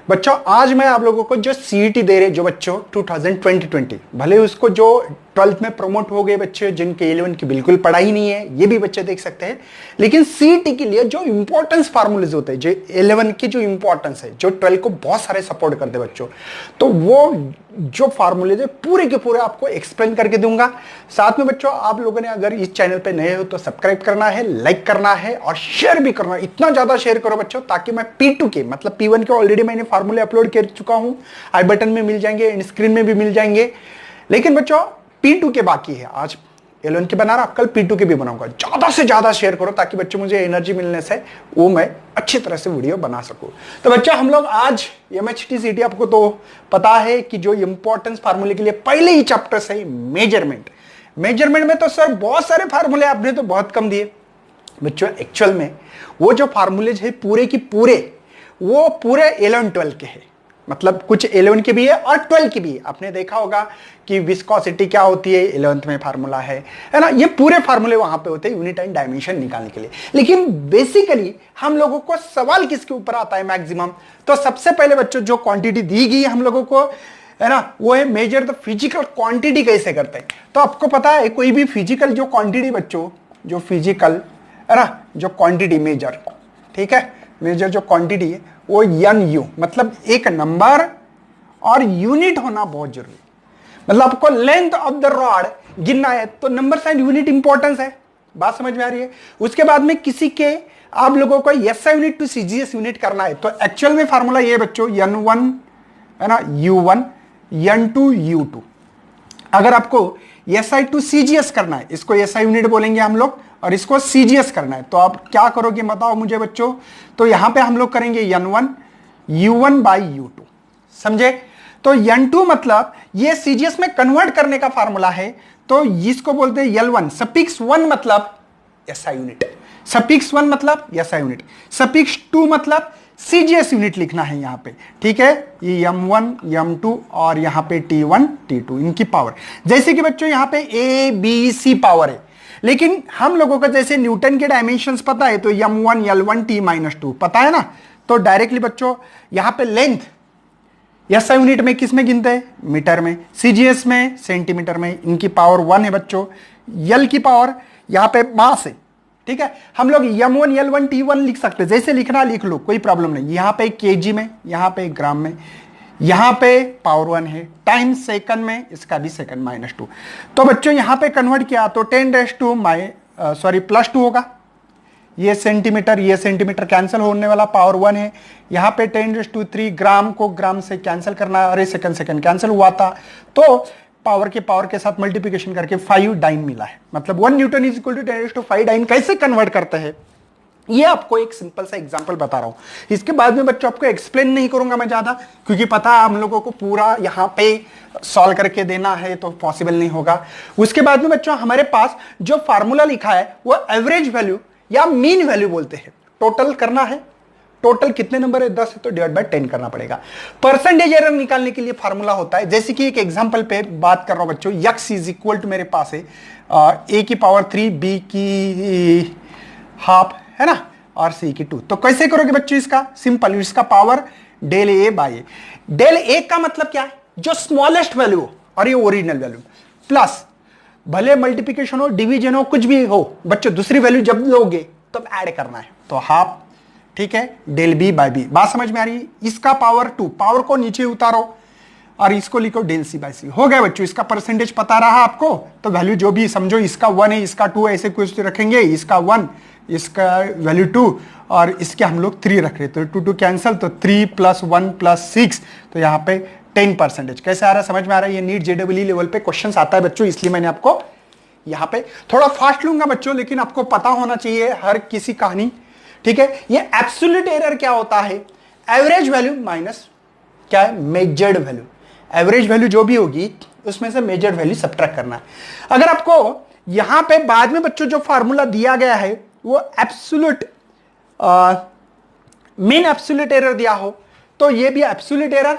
बच्चों आज मैं आप लोगों को जो सीईटी दे रहे जो बच्चों 2020 भले उसको जो 12th में प्रमोट हो गए बच्चे जिनके 11 की बिल्कुल पढ़ाई नहीं है ये भी बच्चे देख सकते हैं, लेकिन सीईटी के लिए जो इंपॉर्टेंस फार्मूलेज होते हैं जो 11 की जो इंपॉर्टेंस है जो 12 को बहुत सारे सपोर्ट करते हैं बच्चों, तो वो जो फार्मूलेज है पूरे के पूरे आपको एक्सप्लेन करके दूंगा। साथ में बच्चों आप लोगों ने अगर इस चैनल पे नए हो तो सब्सक्राइब करना है, लाइक करना है और शेयर भी करना है। इतना ज्यादा शेयर करो बच्चों ताकि मैं P2 के मतलब P1 के ऑलरेडी मैंने फार्मूले अपलोड कर चुका हूं, आई बटन में मिल जाएंगे, एंड स्क्रीन में भी मिल जाएंगे, लेकिन बच्चों P2 के बाकी है। आज 11 के बना रहा, कल P2 के भी बनाऊंगा। ज्यादा से ज्यादा शेयर करो ताकि बच्चों मुझे एनर्जी मिलने से वो मैं अच्छी तरह से वीडियो बना सकूं। तो बच्चों हम लोग आज MHT CT आपको तो पता है कि जो इंपॉर्टेंस फार्मूले के लिए पहले ही चैप्टर से मेजरमेंट में तो सर बहुत सारे फार्मूले आपने तो बहुत कम दिए बच्चों। एक्चुअल में वो जो फार्मूलेज है पूरे की पूरे वो पूरे 11-12 के हैं, मतलब कुछ 11 के भी है और 12 की भी है। आपने देखा होगा कि विस्कोसिटी क्या होती है 11th में फार्मूला है ना, ये पूरे फार्मूले वहां पे होते हैं यूनिट एंड डायमेंशन निकालने के लिए। लेकिन बेसिकली हम लोगों को सवाल किसके ऊपर आता है मैक्सिमम, तो सबसे पहले बच्चों जो क्वांटिटी दी गई है हम लोगों को है ना, वो है मेजर द फिजिकल क्वांटिटी कैसे करते हैं। तो आपको पता है कोई भी फिजिकल जो क्वांटिटी बच्चों जो फिजिकल है ना जो क्वांटिटी मेजर, ठीक है, मेजर जो क्वांटिटी है वो NU मतलब एक नंबर और यूनिट होना बहुत जरूरी। मतलब आपको लेंथ ऑफ द रॉड गिनना है तो नंबर साइन यूनिट इंपॉर्टेंस है, बात समझ में आ रही है। उसके बाद में किसी के आप लोगों को SI unit to CGS unit करना है तो एक्चुअल में फार्मूला ये बच्चों N1 है ना U1 N2 U2। अगर आपको SI टू CGS करना है, इसको SI यूनिट बोलेंगे हम लोग और इसको CGS करना है, तो आप क्या करोगे बताओ मुझे बच्चों। तो यहां पे हम लोग करेंगे N1 U1 बाई U2, समझे। तो N2 मतलब ये CGS में कन्वर्ट करने का फार्मूला है, तो इसको बोलते हैं L1। सफिक्स 1 मतलब SI यूनिट, सफिक्स 1 मतलब SI यूनिट, सफिक्स 2 मतलब CGS यूनिट लिखना है यहां पे, ठीक है। ये M1 M2 और यहां पे T1 T2 इनकी पावर, जैसे कि बच्चों यहां पे ABC पावर है, लेकिन हम लोगों को जैसे न्यूटन के डायमेंशंस पता है तो M1 L1 T-2 पता है ना, तो डायरेक्टली बच्चों यहां पे लेंथ SI यूनिट में किस में गिनते हैं, मीटर में, CGS में सेंटीमीटर में, इनकी पावर 1 है बच्चों। L की पावर यहां पे मास है, ठीक है। हम लोग M1 L1 T1 लिख सकते हैं, जैसे लिखना लिख लो कोई प्रॉब्लम नहीं। यहां पे केजी में, यहां पे ग्राम में, यहां पे पावर 1 है, टाइम सेकंड में, इसका भी सेकंड -2। तो बच्चों यहां पे कन्वर्ट किया तो 10 प्लस 2 होगा। ये सेंटीमीटर कैंसिल होने वाला, पावर 1 है। यहां पे 10⁻³ ग्राम को ग्राम से कैंसिल करना, अरे सेकंड कैंसिल हुआ था, तो पावर के साथ मल्टीप्लिकेशन करके 5 डाइन मिला है। मतलब 1 newton is equal to 10⁻5 dyne कैसे कन्वर्ट करते हैं, ये आपको एक सिंपल सा एग्जांपल बता रहा हूं। इसके बाद में बच्चों आपको एक्सप्लेन नहीं करूंगा मैं ज्यादा, क्योंकि पता है हम लोगों को पूरा यहां पे सॉल्व करके देना है तो पॉसिबल नहीं होगा। उसके बाद में बच्चों हमारे पास जो फार्मूला लिखा है वो एवरेज वैल्यू या मीन वैल्यू बोलते हैं। टोटल करना है, टोटल कितने नंबर है 10 है तो डिवाइड बाय 10 करना पड़ेगा। परसेंटेज एरर निकालने के लिए फार्मूला होता है, जैसे कि एक एग्जांपल पे बात कर रहा हूं बच्चों, x इज इक्वल टू मेरे पास है a की पावर 3 b की हाफ है ना और c की 2। तो कैसे करोगे बच्चों, इसका सिंपल, इसका power del a by a. Del a का मतलब क्या है, जो स्मॉलेस्ट वैल्यू और ये ओरिजिनल वैल्यू, प्लस भले मल्टीप्लिकेशन हो डिवीजन हो कुछ भी हो बच्चों, दूसरी वैल्यू जब लोगे तब ऐड करना है, तो हाफ, ठीक है, डेल बी बाई बी। बात समझ में आ रही है। इसका पावर 2, पावर को नीचे उतारो और इसको लिखो डेल सी बाई सी। हो गया बच्चों, इसका परसेंटेज पता रहा आपको, तो वैल्यू जो भी समझो, इसका 1 है, इसका 2 ऐसे कुछ रखेंगे, इसका 1, इसका वैल्यू 2 और इसके हम लोग 3 रख रहे, तो 2 2 कैंसिल, तो 3 + 1 + 6, तो यहाँ पे 10%। कैसे आ रहा है, समझ में आ रहा है। ये नीट JEE लेवल पे क्वेश्चन आता है बच्चों, इसलिए मैंने आपको यहाँ पे थोड़ा फास्ट लूंगा बच्चों, लेकिन आपको पता होना चाहिए हर किसी कहानी, ठीक है। ये एब्सोल्यूट एरर क्या होता है, एवरेज वैल्यू माइनस क्या है, मेजर्ड वैल्यू। एवरेज वैल्यू जो भी होगी उसमें से मेजर्ड वैल्यू सब्ट्रैक्ट करना है। अगर आपको यहां पे बाद में बच्चों जो फार्मूला दिया गया है वो एब्सोल्यूट मीन एब्सोल्यूट एरर दिया हो, तो ये भी एब्सोल्यूट एरर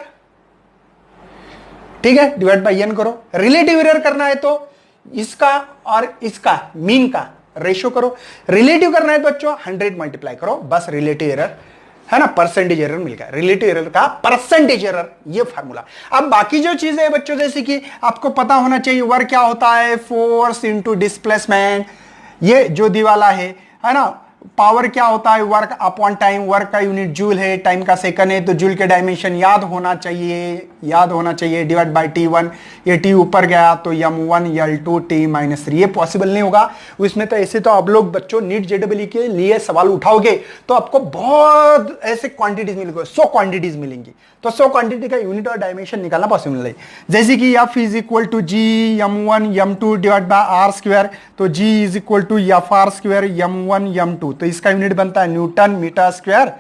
ठीक है, डिवाइड बाय एन करो। रिलेटिव एरर करना है तो इसका और इसका मीन का रेशियो करो। रिलेटिव करना है तो बच्चों 100 मल्टीप्लाई करो, बस रिलेटिव एरर है ना, परसेंटेज एरर मिल गया। रिलेटिव एरर का परसेंटेज एरर, ये फार्मूला। अब बाकी जो चीजें है बच्चों, जैसे कि आपको पता होना चाहिए वर्क क्या होता है, फोर्स इनटू डिस्प्लेसमेंट, ये जो दी वाला है ना। पावर क्या होता है, वर्क अपॉन टाइम, वर्क का यूनिट जूल है, टाइम का सेकंड है, तो जूल के डायमेंशन याद होना चाहिए, डिवाइड बाय T1। ये T ऊपर गया तो M1 L2 T-3, ये पॉसिबल नहीं होगा उसमें। तो ऐसे तो आप लोग बच्चों नीट जेडब्ल्यू के लिए सवाल उठाओगे तो आपको बहुत ऐसे क्वांटिटीज मिलेंगे, 100 क्वांटिटीज मिलेंगी। तो 100 क्वांटिटी का यूनिट और डायमेंशन निकालना पॉसिबल नहीं। जैसे कि F is equal to G M1 M2 divide by R square, तो G is equal to FR square M1 M2, तो इसका यूनिट बनता है newton metre square,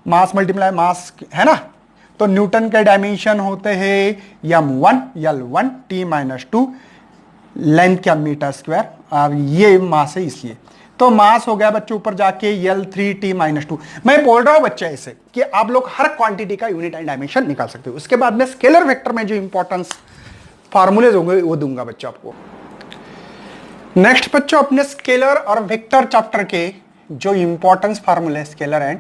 mass multiply mass, है ना। तो न्यूटन के डायमेंशन होते हैं M1 L1 T-2, लेंथ क्या मीटर स्क्वायर, और ये मास है इसलिए। तो मास हो गया बच्चों ऊपर जाके L3 T-2। मैं बोल रहा हूं बच्चे ऐसे कि आप लोग हर क्वांटिटी का यूनिट एंड डायमेंशन निकाल सकते हो। उसके बाद में स्केलर वेक्टर में जो इंपॉर्टेंस फार्मूलेज होंगे वो दूंगा बच्चों आपको। नेक्स्ट बच्चों अपने स्केलर और वेक्टर चैप्टर के जो इंपॉर्टेंस फार्मूले स्केलर एंड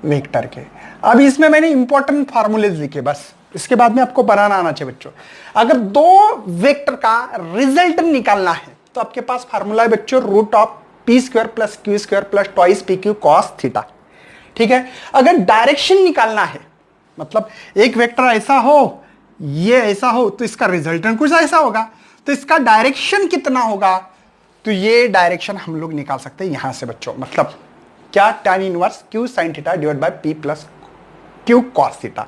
वेक्टर के, अब इसमें मैंने इंपॉर्टेंट फार्मूलेज लिखे बस, इसके बाद में आपको बनाना आना चाहिए बच्चों। अगर दो वेक्टर का रिजल्ट निकालना है तो आपके पास फार्मूला है बच्चों, root of p square plus q square plus twice p q cos theta. ठीक है, अगर डायरेक्शन निकालना है, मतलब एक वेक्टर ऐसा हो, ये ऐसा हो, तो इसका रिजल्टेंट कुछ ऐसा होगा, तो इसका डायरेक्शन कितना होगा, तो ये डायरेक्शन हम लोग निकाल सकते हैं यहां से बच्चों। मतलब क्या, tan inverse q sin theta divide by p plus q cos theta.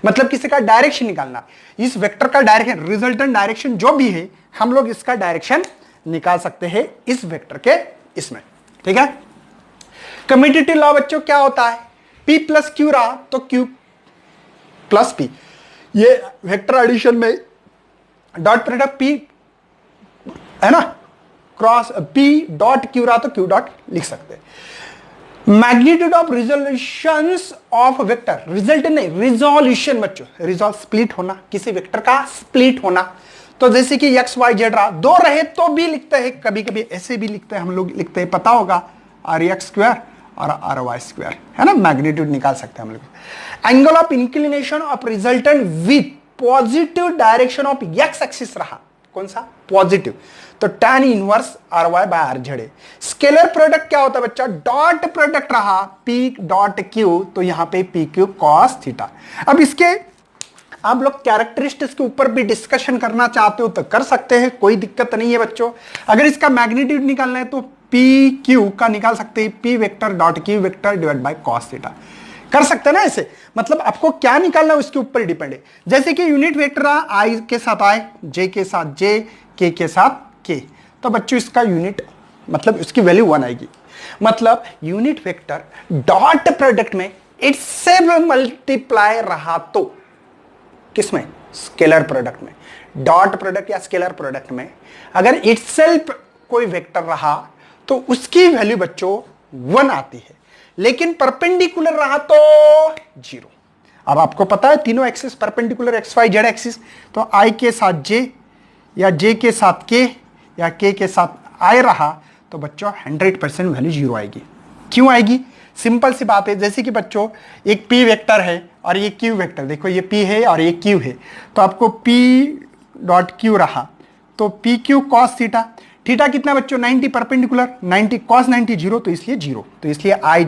मतलब किसी का डायरेक्शन निकालना, इस वेक्टर का डायरेक्शन, रिजल्टेंट डायरेक्शन जो भी है, हम लोग इसका डायरेक्शन निकाल सकते हैं इस वेक्टर के इसमें। ठीक है, कम्यूटेटिव लॉ बच्चों क्या होता है, p प्लस q रहा तो q प्लस p, ये वेक्टर एडिशन में डॉट प्रोडक्ट p है ना, क्रॉस p डॉट q रहा तो q डॉट लिख सकते हैं। Magnitude of resolution of vector, result नहीं, रिजोल्यूशन बच्चों, रिजोल्व स्प्लिट होना, किसी वेक्टर का स्प्लिट होना। तो जैसे कि x y z रहा, दो रहे तो भी लिखते हैं, कभी कभी ऐसे भी लिखते हैं, हम लोग लिखते हैं, पता होगा r(x) स्क्वायर और r(y) स्क्वायर, है ना। मैग्नीट्यूड निकाल सकते हैं हम लोग। Angle of inclination of resultant with positive direction of x axis रहा, कौन सा, पॉजिटिव, तो tan inverse ry by rz है। स्केलर प्रोडक्ट क्या होता है बच्चा, डॉट प्रोडक्ट रहा p डॉट q, तो यहां पे p q cos थीटा। अब इसके आप लोग कैरेक्टरिस्टिक्स के ऊपर भी डिस्कशन करना चाहते हो तो कर सकते हैं, कोई दिक्कत नहीं है बच्चों। अगर इसका मैग्नीट्यूड निकालना है तो p q का निकाल सकते हैं, p vector dot q vector divide by cos theta, कर सकते हैं ना ऐसे। मतलब आपको क्या निकालना है उसके ऊपर डिपेंड है। जैसे कि यूनिट वेक्टर रहा, i के साथ i, j के साथ j, k के साथ k, तो बच्चों इसका यूनिट, मतलब उसकी वैल्यू 1 आएगी। मतलब यूनिट वेक्टर डॉट प्रोडक्ट में इससे मल्टीप्लाई रहा तो किसमें, स्केलर प्रोडक्ट में, डॉट प्रोडक्ट या स्केलर प्रोडक्ट में अगर इटसेल्फ कोई वेक्टर रहा तो उसकी वैल्यू बच्चों 1 आती है, लेकिन परपेंडिकुलर रहा तो 0। अब आपको पता है तीनों axis perpendicular, x y z axis, तो i के साथ j या j के साथ k या k के साथ i रहा तो बच्चों 100% वैल्यू 0 आएगी। क्यों आएगी, सिंपल सी बात है। जैसे कि बच्चों एक p वेक्टर है और ये q वेक्टर, देखो ये p है और ये q है, तो आपको p डॉट q रहा तो p q cos theta, theta कितना बच्चों 90, परपेंडिकुलर 90, cos 90 0, तो इसलिए 0, तो इसलिए i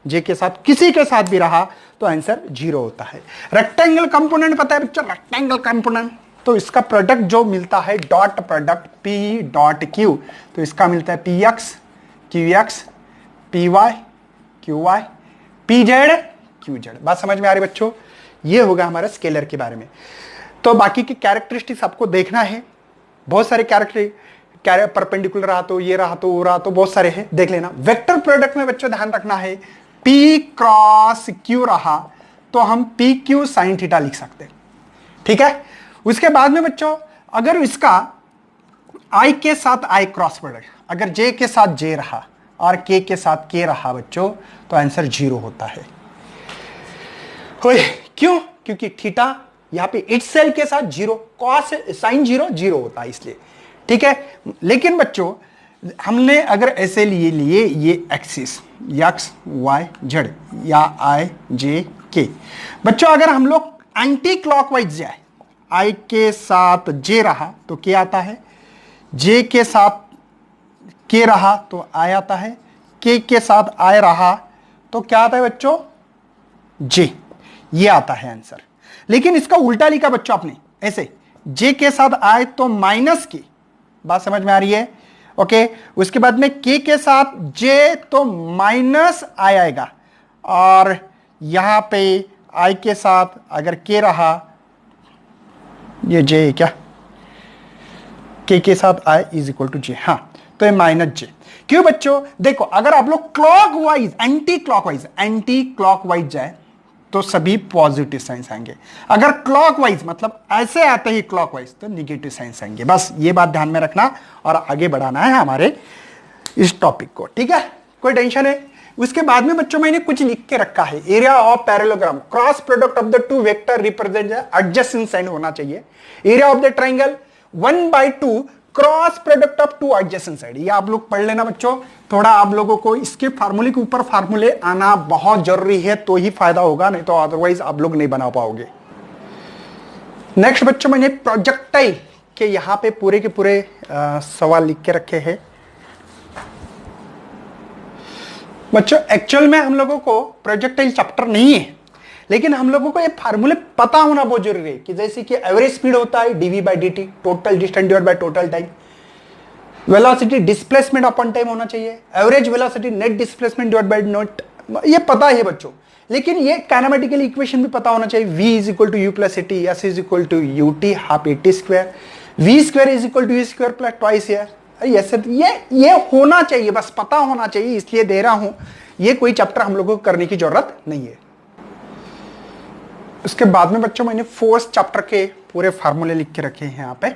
j के साथ किसी के साथ भी रहा तो आंसर 0 होता है। रेक्टेंगल कंपोनेंट पता है बच्चों, रेक्टेंगल कंपोनेंट, तो इसका प्रोडक्ट जो मिलता है dot product p dot q, तो इसका मिलता है px qx py qy pz qz। बात समझ में आ रही बच्चों, ये होगा हमारा स्केलर के बारे में। तो बाकी की कैरेक्टरिस्टिक्स आपको देखना है, बहुत सारे कैरेक्टर, परपेंडिकुलर रहा तो ये रहा तो वो रहा तो बहुत सारे हैं, देख लेना। वेक्टर प्रोडक्ट में बच्चों ध्यान रखना है, p क्रॉस q रहा तो हम p q साइन थीटा लिख सकते हैं। ठीक है, उसके बाद में बच्चों अगर इसका i के साथ i क्रॉस प्रोडक्ट, अगर j के साथ j रहा और k के साथ k रहा बच्चों तो आंसर 0 होता है। क्यों, क्योंकि थीटा यहाँ पे इट सेल्फ के साथ zero, cos sine zero zero होता है इसलिए, ठीक है। लेकिन बच्चों हमने अगर ऐसे लिए ये एक्सिस एक्स वाई जेड या आई जे के, बच्चों अगर हम लोग एंटी क्लॉकवाइज जाए, आई के साथ जे रहा तो के आता है, जे के साथ के रहा तो आई आता है, के साथ आई रहा तो क्या आता है बच्चों, जे, ये आता है आंसर। लेकिन इसका उल्टा लिखा बच्चों आपने ऐसे, जे के साथ आए तो माइनस के, बात समझ में आ रही है, ओके। उसके बाद में के साथ जे तो माइनस आई आएगा, और यहां पे आई के साथ अगर के रहा, ये जे क्या, के साथ आई इज इक्वल टू जे, हाँ तो ये माइनस जे। क्यों बच्चों, देखो अगर आप लोग क्लॉकवाइज एंटी क्लॉकवाइज जाए तो सभी पॉजिटिव साइंस आएंगे, अगर क्लॉकवाइज मतलब ऐसे आते ही क्लॉकवाइज तो निगेटिव साइंस आएंगे। बस ये बात ध्यान में रखना और आगे बढ़ाना है हमारे इस टॉपिक को, ठीक है, कोई टेंशन है। उसके बाद में बच्चों मैंने कुछ लिख के रखा है, area of parallelogram cross product of the two vector represent adjacent side होना चाहिए। Area of the triangle 1/2 cross product of two adjacent side, ये आप लोग पढ़ लेना बच्चों। थोड़ा आप लोगों को इसके फार्मूले के ऊपर फार्मूले आना बहुत जरूरी है, तो ही फायदा होगा, नहीं तो अदरवाइज आप लोग नहीं बना पाओगे। नेक्स्ट बच्चों मैंने प्रोजेक्टाइल के यहां पे पूरे के पूरे सवाल लिख के रखे हैं बच्चों। एक्चुअल में हम लोगों को प्रोजेक्टाइल चैप्टर नहीं है, लेकिन हम लोगों को ये फार्मूले पता होना बहुत जरूरी है कि जैसे कि एवरेज स्पीड होता है dv/dt, total distance divide by total time, velocity displacement upon time होना चाहिए, average velocity net displacement divide by note, ये पता है बच्चों। लेकिन ये काइनेमेटिकल इक्वेशन भी पता होना चाहिए, v is equal to u plus a t, s is equal to u t half a t square, v square is equal to u square plus twice ये होना चाहिए, बस पता होना चाहिए, इसलिए दे रहा हूं। ये कोई चैप्टर हम लोगों को करने की जरूरत नहीं है। उसके बाद में बच्चों मैंने फोर्स चैप्टर के पूरे फार्मूले लिख के रखे हैं यहाँ पे।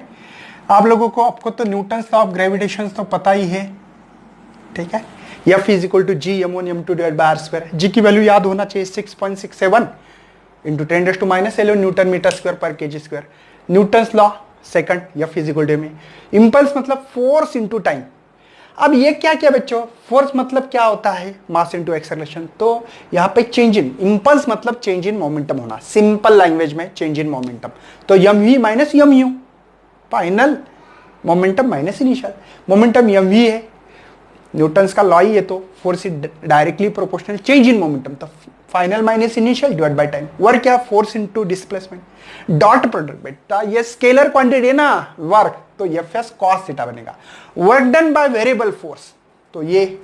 आप लोगों को, आपको तो न्यूटन्स लॉ ऑफ ग्रेविटेशन तो पता ही है, ठीक है। F is equal to G m1 m2 divide by r square, G की वैल्यू याद होना चाहिए 6.67 इंटू 10⁻11 न्यूटन मीटर स्क्वायर पर KG square. Newton's law second, F is equal to m, impulse मतलब फोर्स इंटू टाइम। अब ये क्या क्या बच्चों, फोर्स मतलब क्या होता है, मास इनटू एक्सेलरेशन, तो यहाँ पे चेंज इन, इंपल्स मतलब चेंज इन मोमेंटम होना, सिंपल लैंग्वेज में चेंज इन मोमेंटम, तो m v minus m u, final momentum minus initial momentum m v है, न्यूटन्स का लॉ ही है, तो force is directly proportional change in momentum, तो final minus initial divide by time. Work क्या, force into displacement, dot product बेटा ये scalar quantity है ना वर्क, तो एफ एस कॉस थीटा बनेगा। Work done by variable force, तो ये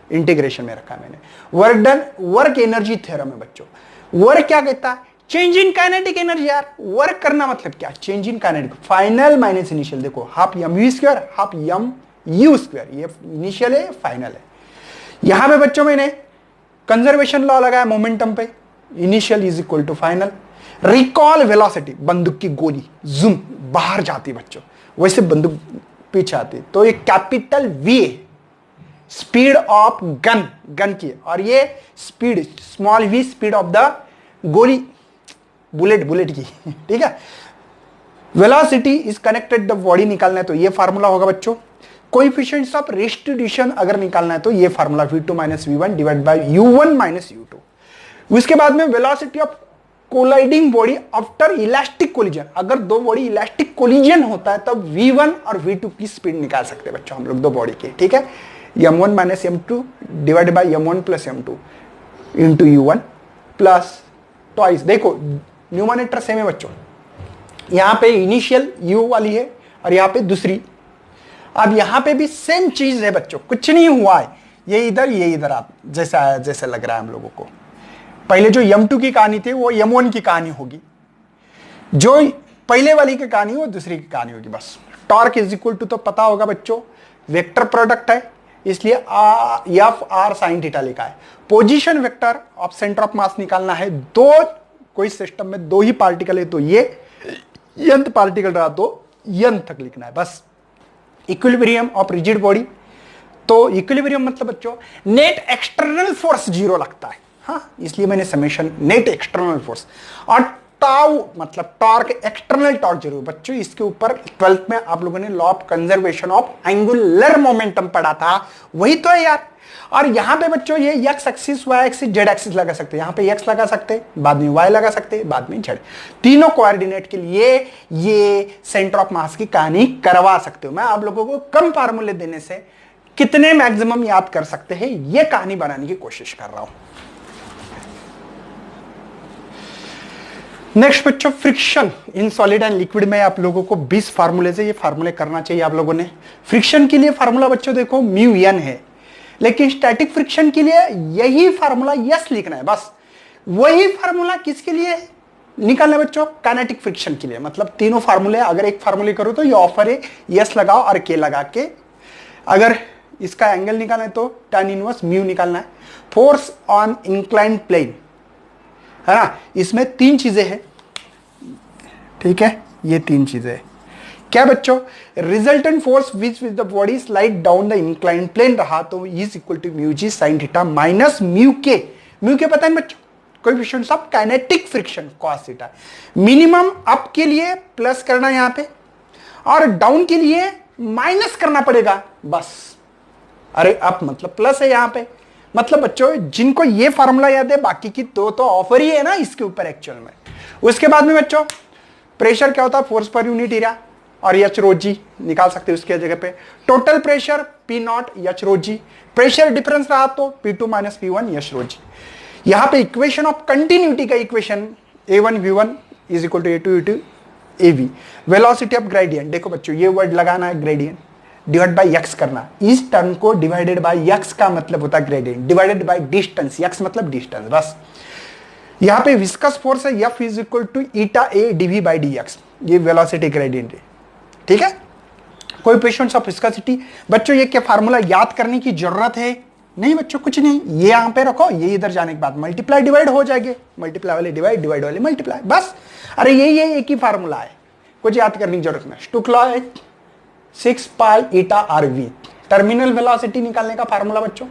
इंटीग्रेशन में रखा है मैंने। Work done, work energy theorem है बच्चों। वर्क क्या कहता है, चेंज इन काइनेटिक एनर्जी। यार वर्क करना मतलब क्या, change in kinetic, final minus initial, देखो half m u square half m u square, ये इनिशियल है फाइनल है। यहां पे बच्चों मैंने कंजर्वेशन लॉ लगाया मोमेंटम पे, initial is equal to final. Recoil velocity, बंदूक की गोली जूम बाहर जाती बच्चों, वैसे बंदूक पीछे आती, तो ये कैपिटल वी है, स्पीड ऑफ गन की, और ये speed small v speed of the गोली, बुलेट की, ठीक है। Velocity is connected the body निकालना है तो ये फार्मूला होगा बच्चों। कोएफिशिएंट्स ऑफ रेस्टिट्यूशन अगर निकालना है तो ये formula v2 minus v1 divide by u1 minus u2। उसके बाद में velocity of colliding body after elastic collision, अगर दो बॉडी इलास्टिक कोलिजन होता है तब v1 और v2 की स्पीड निकाल सकते हैं बच्चों हम लोग दो बॉडी के, ठीक है। m1 minus m2 divide bye m1 plus m2 into u1 plus twice, देखो न्यूमरेटर सेम है बच्चों, यहां पे इनिशियल u वाली है और यहां पे दूसरी। अब यहां पे भी सेम चीज है बच्चों, कुछ नहीं हुआ है, ये इधर आप जैसे लग रहा है हम लोगों को। पहले जो m2 की कहानी थी वो m1 की कहानी होगी, जो पहले वाली की कहानी वो दूसरी की कहानी होगी। बस टॉर्क इज इक्वल टू तो पता होगा बच्चों, वेक्टर प्रोडक्ट है इसलिए एफ आर साइन थीटा लिखा है। Position vector of centre of mass निकालना है, दो कोई सिस्टम में दो ही पार्टिकल है तो ये nth पार्टिकल रहा तो n तक लिखना है बस। इक्विलिब्रियम ऑफ रिजिड बॉडी, तो इक्विलिब्रियम मतलब बच्चों नेट एक्सटर्नल फोर्स जीरो लगता है, हाँ इसलिए मैंने समेशन नेट एक्सटर्नल फोर्स। और टाउ मतलब टॉर्क, एक्सटर्नल टॉर्क जरूर बच्चों। इसके ऊपर 12th में आप लोगों ने law of conservation of angular momentum पढ़ा था, वही तो है यार। और यहां पे बच्चों ये x axis, y axis, z axis लगा सकते हैं। यहां पे एक्स लगा सकते हैं, बाद में वाई लगा सकते हैं, बाद में जेड, तीनों कोऑर्डिनेट के लिए ये सेंटर ऑफ मास की कहानी करवा सकते हो। मैं आप लोगों को कम फार्मूले देने से कितने मैक्सिमम याद कर सकते हैं ये कहानी बनाने की कोशिश कर रहा हूं। नेक्स्ट बच्चों, friction in solid and liquid में आप लोगों को 20 फार्मूले से ये फार्मूले करना चाहिए आप लोगों ने। फ्रिक्शन के लिए फार्मूला बच्चों देखो म्यू एन है, लेकिन स्टैटिक फ्रिक्शन के लिए यही फार्मूला यस लिखना है बस। वही फार्मूला किसके लिए निकालना है बच्चों? काइनेटिक फ्रिक्शन के लिए। मतलब तीनों फार्मूले अगर एक फार्मूले करो तो ये ऑफर है, यस लगाओ और के लगा के अगर इसका एंगल निकालना है तो tan इनवर्स म्यू निकालना है। फोर्स ऑन इंक्लाइंड प्लेन है ना, इसमें 3 चीजें हैं, ठीक है, ये 3 चीजें हैं। क्या बच्चों? Resultant force which the body slide down the inclined plane रहा तो is equal to mu g sine theta minus mu k. Mu k पता है बच्चों coefficients of kinetic friction cos theta. Minimum up के लिए प्लस करना यहां पे और डाउन के लिए माइनस करना पड़ेगा बस। अरे अप मतलब प्लस है यहां पे। मतलब बच्चों जिनको ये फार्मूला याद है बाकी की तो ऑफर ही है ना इसके ऊपर एक्चुअल में। उसके बाद में बच्चों प्रेशर क्या होता है? फोर्स पर यूनिट एरिया, और एच रो जी निकाल सकते हैं उसके जगह पे। Total pressure p not h rho g, pressure difference रहा तो P2 minus P1 H rho g. यहां पे इक्वेशन ऑफ कंटिन्यूटी का equation A1 V1 is equal to A2 U2 AV। Velocity of gradient देखो बच्चों ये वर्ड लगाना है, ग्रेडियंट डिवाइड बाय x करना। इस टर्म को डिवाइडेड बाय x का मतलब होता है gradient, divided by distance, x मतलब डिस्टेंस बस। यहां पे विस्कस फोर्स है F is equal to eta A dV by dx, ये वेलोसिटी ग्रेडियंट है, ठीक है। कोएफिशिएंट्स ऑफ विस्कोसिटी बच्चों ये क्या फार्मूला याद करने की जरूरत है? नहीं बच्चों कुछ नहीं, ये यहां पे रखो, ये इधर जाने के बाद मल्टीप्लाई डिवाइड हो जाएंगे, मल्टीप्लाई वाले डिवाइड, डिवाइड वाले मल्टीप्लाई बस। अरे ये एक ही फार्मूला है, कुछ याद करने की जरूरत नहीं। स्टोक्स लॉ है 6 पाई ईटा आर वी। टर्मिनल वेलोसिटी निकालने का फार्मूला बच्चों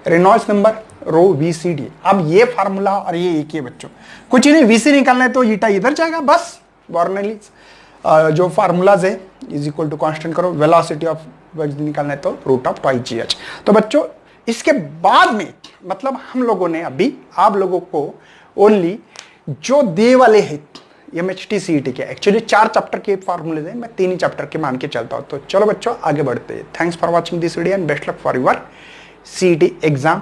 रेनॉल्ड्स नंबर रो VCD। अब ये फार्मूला और ये एक ही है बच्चों, कुछ नहीं, VC निकालना है तो ईटा इधर जाएगा बस। बर्नौलीज जो फार्मूलाज है इज इक्वल टू कांस्टेंट करो, वेलोसिटी ऑफ निकालना है तो रूट ऑफ पाई GH। तो बच्चों इसके बाद में मतलब हम लोगों ने अभी आप लोगों को ओनली जो दे वाले हैं MHT CET के, एक्चुअली 4 चैप्टर के फार्मूले हैं, मैं 3 ही चैप्टर के मान के चलता हूं। तो चलो बच्चों आगे बढ़ते हैं। Thanks for watching this video and best luck for your CET exam.